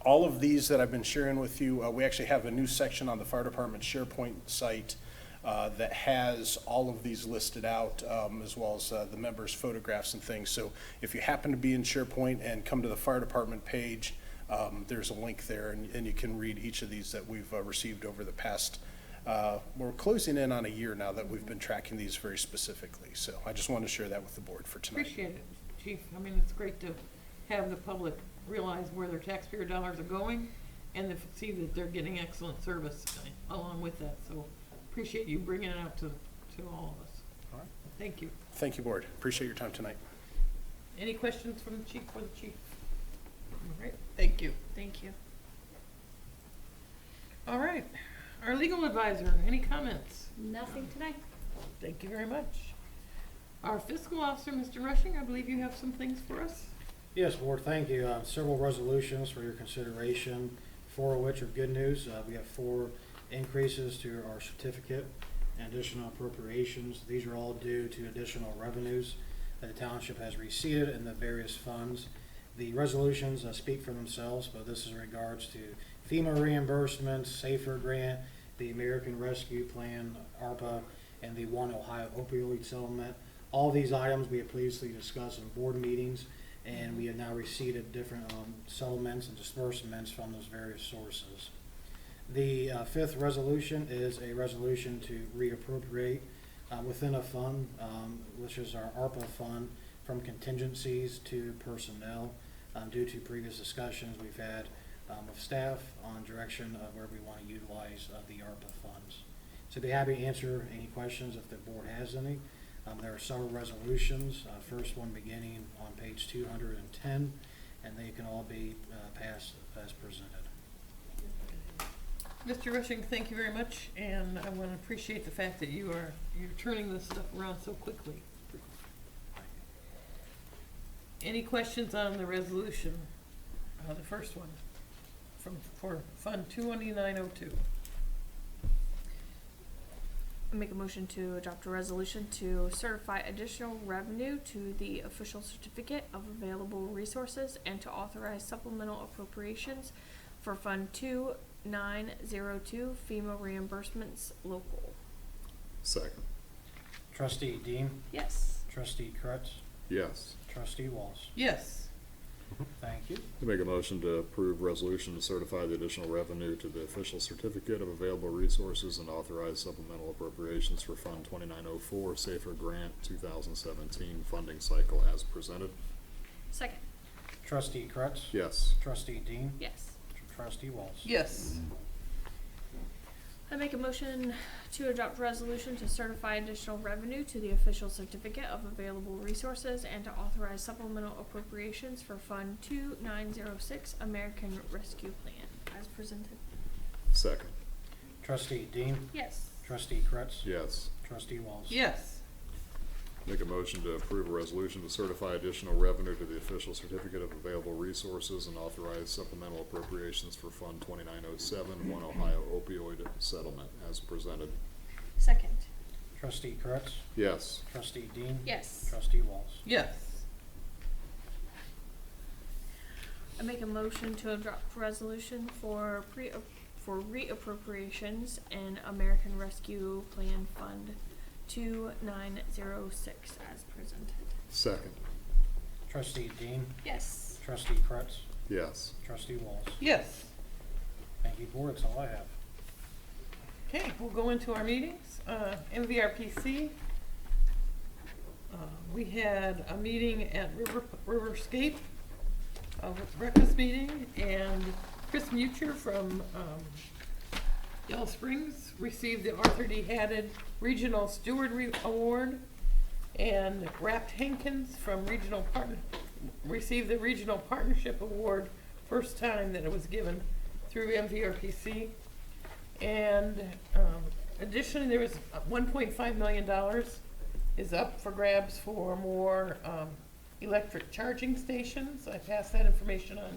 all of these that I've been sharing with you, we actually have a new section on the fire department SharePoint site that has all of these listed out, as well as the members' photographs and things. So if you happen to be in SharePoint and come to the fire department page, there's a link there, and you can read each of these that we've received over the past, we're closing in on a year now that we've been tracking these very specifically. So I just want to share that with the board for tonight. Appreciate it, Chief. I mean, it's great to have the public realize where their taxpayer dollars are going and to see that they're getting excellent service along with that. So appreciate you bringing it out to all of us. All right. Thank you. Thank you, Board. Appreciate your time tonight. Any questions from the chief for the chief? All right, thank you. Thank you. All right, our legal advisor, any comments? Nothing tonight. Thank you very much. Our fiscal officer, Mr. Rushing, I believe you have some things for us? Yes, Board, thank you. Several resolutions for your consideration, 4 of which are good news. We have 4 increases to our certificate and additional appropriations. These are all due to additional revenues that the township has received in the various funds. The resolutions speak for themselves, but this is in regards to FEMA reimbursements, SAFER grant, the American Rescue Plan, ARPA, and the One Ohio opioid settlement. All these items we have previously discussed in board meetings, and we have now received different settlements and disbursements from those various sources. The 5th resolution is a resolution to reappropriate within a fund, which is our ARPA fund, from contingencies to personnel. Due to previous discussions we've had with staff on direction of where we want to utilize the ARPA funds. So be happy to answer any questions if the board has any. There are several resolutions, first one beginning on page 210, and they can all be passed as presented. Mr. Rushing, thank you very much, and I want to appreciate the fact that you're turning this stuff around so quickly. Any questions on the resolution? The first one for Fund 22902. Make a motion to adopt a resolution to certify additional revenue to the official certificate of available resources and to authorize supplemental appropriations for Fund 2902 FEMA reimbursements local. Second. Trustee Dean, Yes. Trustee Kretz, Yes. Trustee Walsh. Yes. Thank you. To make a motion to approve resolution to certify the additional revenue to the official certificate of available resources and authorize supplemental appropriations for Fund 2904 SAFER Grant 2017 funding cycle as presented. Second. Trustee Kretz, Yes. Trustee Dean, Yes. Trustee Walsh. Yes. I make a motion to adopt resolution to certify additional revenue to the official certificate of available resources and to authorize supplemental appropriations for Fund 2906 American Rescue Plan as presented. Second. Trustee Dean, Yes. Trustee Kretz, Yes. Trustee Walsh. Yes. Make a motion to approve a resolution to certify additional revenue to the official certificate of available resources and authorize supplemental appropriations for Fund 2907 One Ohio opioid settlement as presented. Second. Trustee Kretz, Yes. Trustee Dean, Yes. Trustee Walsh. Yes. I make a motion to adopt resolution for reappropriations in American Rescue Plan Fund 2906 as presented. Second. Trustee Dean, Yes. Trustee Kretz, Yes. Trustee Walsh. Yes. Thank you, board. That's all I have. Okay, we'll go into our meetings. MVRPC. We had a meeting at Riverscape, breakfast meeting, and Chris Mucher from Yellow Springs received the Arthur D. Haddad Regional Steward Award, and Rapt Hankins from received the Regional Partnership Award, first time that it was given through MVRPC. And additionally, there was $1.5 million is up for grabs for more electric charging stations. I passed that information on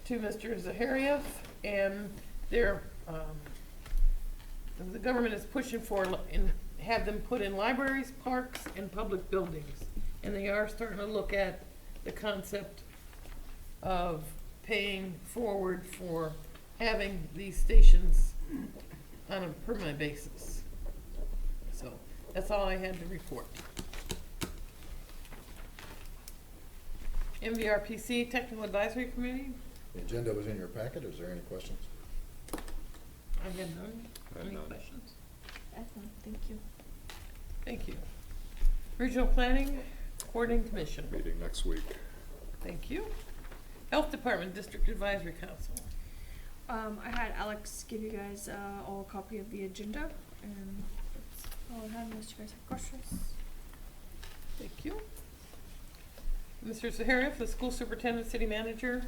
to Mr. Zahariev, and they're the government is pushing for and have them put in libraries, parks, and public buildings. And they are starting to look at the concept of paying forward for having these stations on a permanent basis. So that's all I had to report. MVRPC Technical Advisory Committee. The agenda was in your packet. Is there any questions? I had none. I had Any none. questions? Excellent. Thank you. Thank you. Regional Planning Coordinating Commission. Meeting next week. Thank you. Health Department District Advisory Council. I had Alex give you guys all a copy of the agenda, and that's all I had unless you guys have questions. Thank you. Mr. Zaharia, the school superintendent, city manager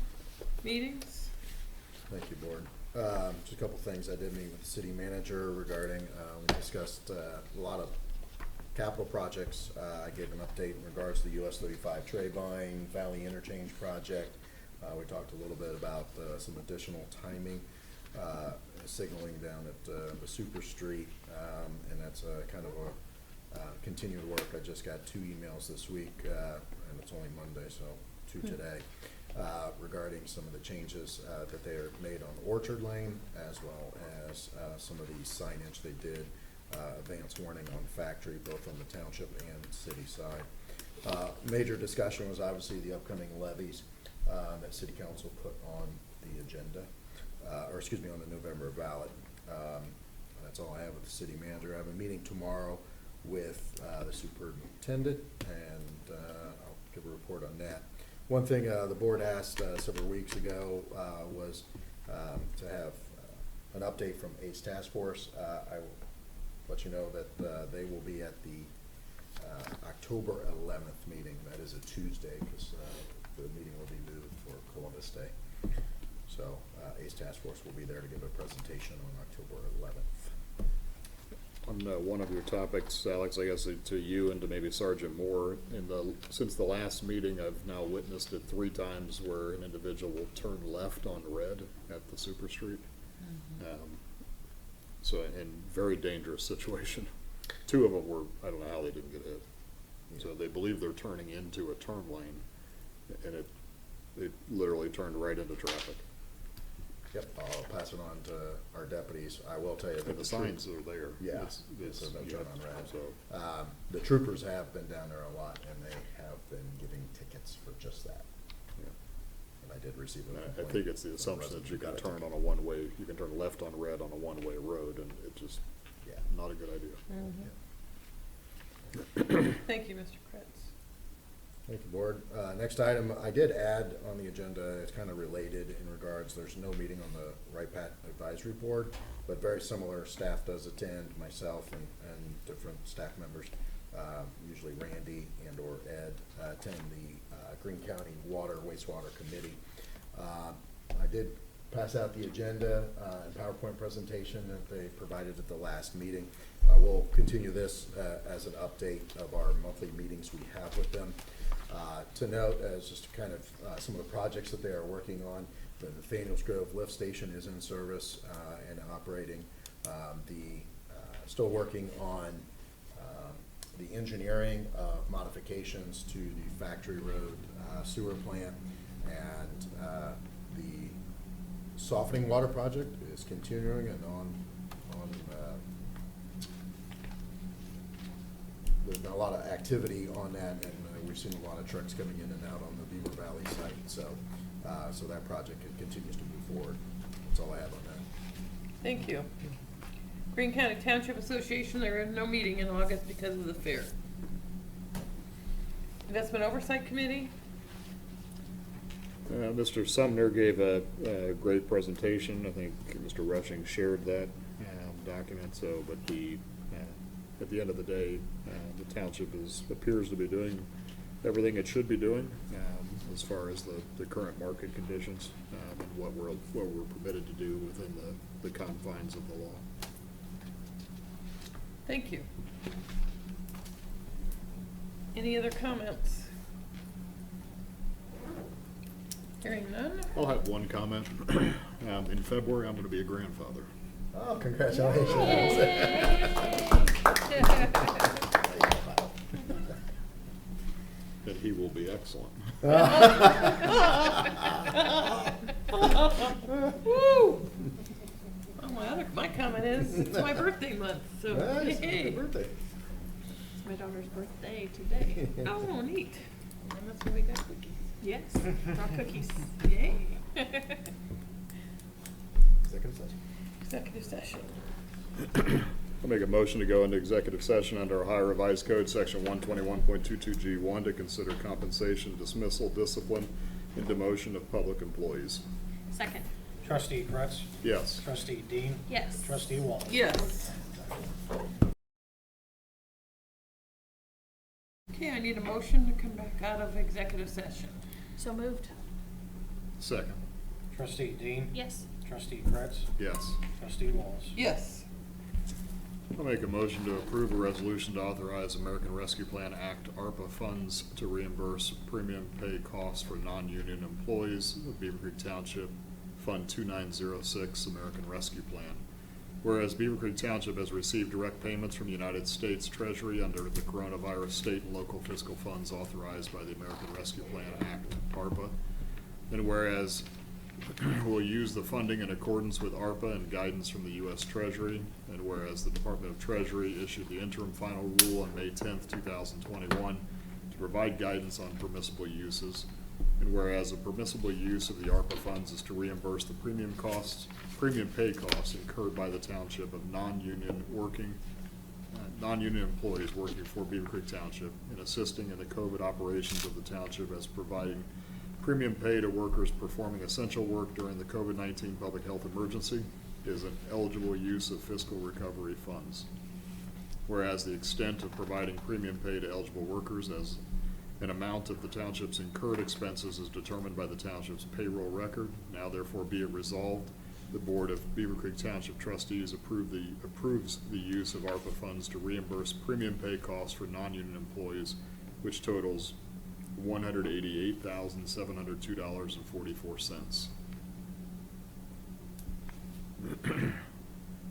meetings. Thank you, Board. Just a couple things. I did meet with the city manager regarding, we discussed a lot of capital projects. I gave an update in regards to the US 35 Trayvine Valley Interchange project. We talked a little bit about some additional timing, signaling down at the Super Street, and that's kind of a continued work. I just got 2 emails this week, and it's only Monday, so 2 today, regarding some of the changes that they are made on Orchard Lane, as well as some of the signage they did, advance warning on Factory, both on the township and city side. Major discussion was obviously the upcoming levies that city council put on the agenda, or excuse me, on the November ballot. That's all I have with the city manager. I have a meeting tomorrow with the superintendent, and I'll give a report on that. One thing the board asked several weeks ago was to have an update from ACE Task Force. I will let you know that they will be at the October 11th meeting. That is a Tuesday, because the meeting will be moved for Columbus Day. So ACE Task Force will be there to give a presentation on October 11th. On one of your topics, Alex, I guess to you and to maybe Sergeant Moore, since the last meeting, I've now witnessed it 3 times where an individual will turn left on red at the Super Street. So in very dangerous situation. 2 of them were, I don't know how they didn't get hit. So they believe they're turning into a turn lane, and it literally turned right into traffic. Yep, I'll pass it on to our deputies. I will tell you that And the signs are there. Yeah, It's so no yeah, turn on red. so- The troopers have been down there a lot, and they have been giving tickets for just that. Yeah. And I did receive a I complaint think it's the from a assumption resident that you who can got a turn ticket. on a one-way, you can turn left on red on a one-way road, and it just, Yeah. not a good idea. Thank you, Mr. Kretz. Thank you, Board. Next item, I did add on the agenda, it's kind of related in regards, there's no meeting on the RIPAT Advisory Board, but very similar, staff does attend, myself and different staff members, usually Randy and or Ed, attend the Greene County Water Wastewater Committee. I did pass out the agenda and PowerPoint presentation that they provided at the last meeting. We'll continue this as an update of our monthly meetings we have with them. To note, as just kind of some of the projects that they are working on, the Nathaniels Grove lift station is in service and operating. Still working on the engineering of modifications to the Factory Road sewer plant, and the softening water project is continuing and on there's been a lot of activity on that, and we've seen a lot of trucks coming in and out on the Beaver Valley site, so that project continues to move forward. That's all I have on that. Thank you. Greene County Township Association, there is no meeting in August because of the fair. Investment Oversight Committee, Mr. Sumner gave a great presentation. I think Mr. Rushing shared that document. So, but at the end of the day, the township appears to be doing everything it should be doing as far as the current market conditions and what we're permitted to do within the confines of the law. thank you. Any other comments? Hearing none. I'll have one comment. In February, I'm going to be a grandfather. Oh, congratulations. And he will be excellent. Woo! Well, my comment is, it's my birthday month, so Nice, yay. happy birthday. It's my daughter's birthday today. Oh, neat. And that's when we got cookies. Yes, raw cookies. Yay. Executive session. Executive session. I'll make a motion to go into executive session under Ohio Revised Code, section 121.22G1, to consider compensation, dismissal, discipline, and demotion of public employees. Second. Trustee Fritz? Yes. Trustee Dean? Yes. Trustee Wallace? Yes. Okay, I need a motion to come back out of executive session. So moved. Second. Trustee Dean? Yes. Trustee Fritz? Yes. Trustee Wallace? Yes. I'll make a motion to approve a resolution to authorize American Rescue Plan Act ARPA funds to reimburse premium pay costs for non-union employees of Beavercreek Township, Fund 2906, American Rescue Plan. Whereas Beavercreek Township has received direct payments from the United States Treasury under the coronavirus state and local fiscal funds authorized by the American Rescue Plan Act, ARPA. And whereas will use the funding in accordance with ARPA and guidance from the U.S. Treasury, and whereas the Department of Treasury issued the interim final rule on May 10th, 2021 to provide guidance on permissible uses, and whereas a permissible use of the ARPA funds is to reimburse the premium pay costs incurred by the township of non-union employees working for Beavercreek Township in assisting in the COVID operations of the township as providing premium pay to workers performing essential work during the COVID-19 public health emergency is an eligible use of fiscal recovery funds. Whereas the extent of providing premium pay to eligible workers as an amount of the township's incurred expenses is determined by the township's payroll record, now therefore be it resolved, the Board of Beavercreek Township Trustees approves the use of ARPA funds to reimburse premium pay costs for non-union employees, which totals $188,702.44.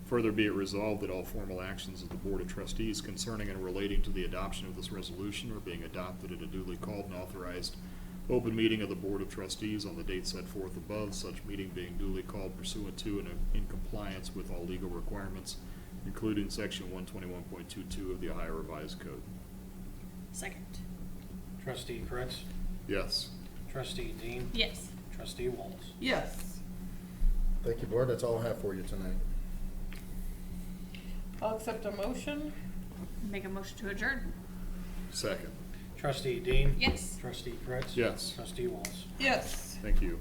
Further be it resolved that all formal actions of the Board of Trustees concerning and relating to the adoption of this resolution are being adopted at a duly called and authorized open meeting of the Board of Trustees on the date set forth above, such meeting being duly called pursuant to and in compliance with all legal requirements, including section 121.22 of the Ohio Revised Code. Second. Trustee Fritz? Yes. Trustee Dean? Yes. Trustee Wallace? Yes. Thank you, Board. That's all I have for you tonight. I'll accept a motion. Make a motion to adjourn. Second. Trustee Dean? Yes. Trustee Fritz? Yes. Trustee Wallace? Yes. Thank you.